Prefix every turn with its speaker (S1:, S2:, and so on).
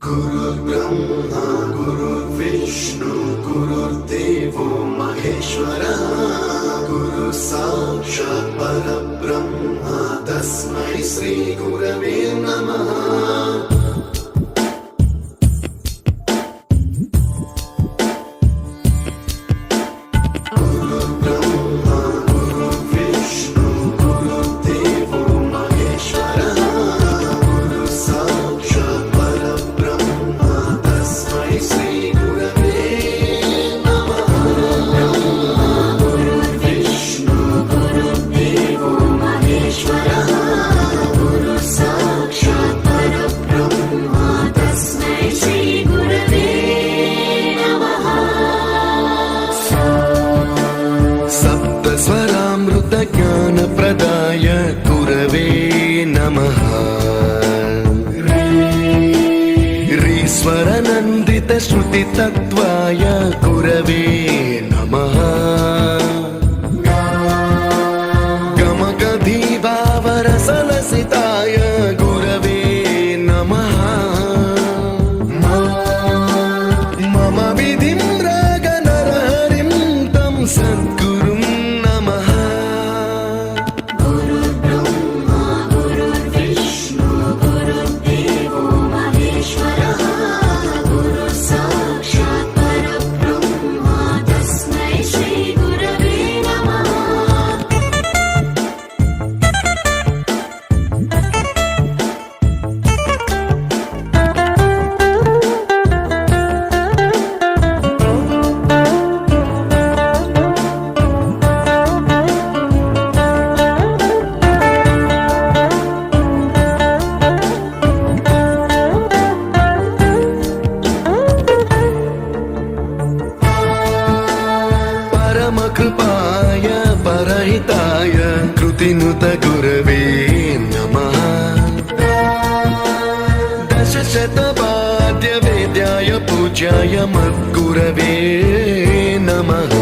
S1: गुरुर्ब्रह्मा गुरुर्विष्णु गुरुर्देवो महेश्वरः गुरु साक्षात् परब्रह्म तस्मै श्री गुरवे नमः।
S2: ज्ञानप्रदाय गुरवे नमः। ईश्वरनन्दितश्रुतितत्त्वाय गुरवे नमः। गमगधीभावरसलसिताय गुरवे नमः। मम विधिं रागनरहरिं तं सद्गुरुं कृपाय परहिताय कृतिनुत गुरवे नमः। दशशतवाद्यवेद्याय पूज्याय मद्गुरवे नमः।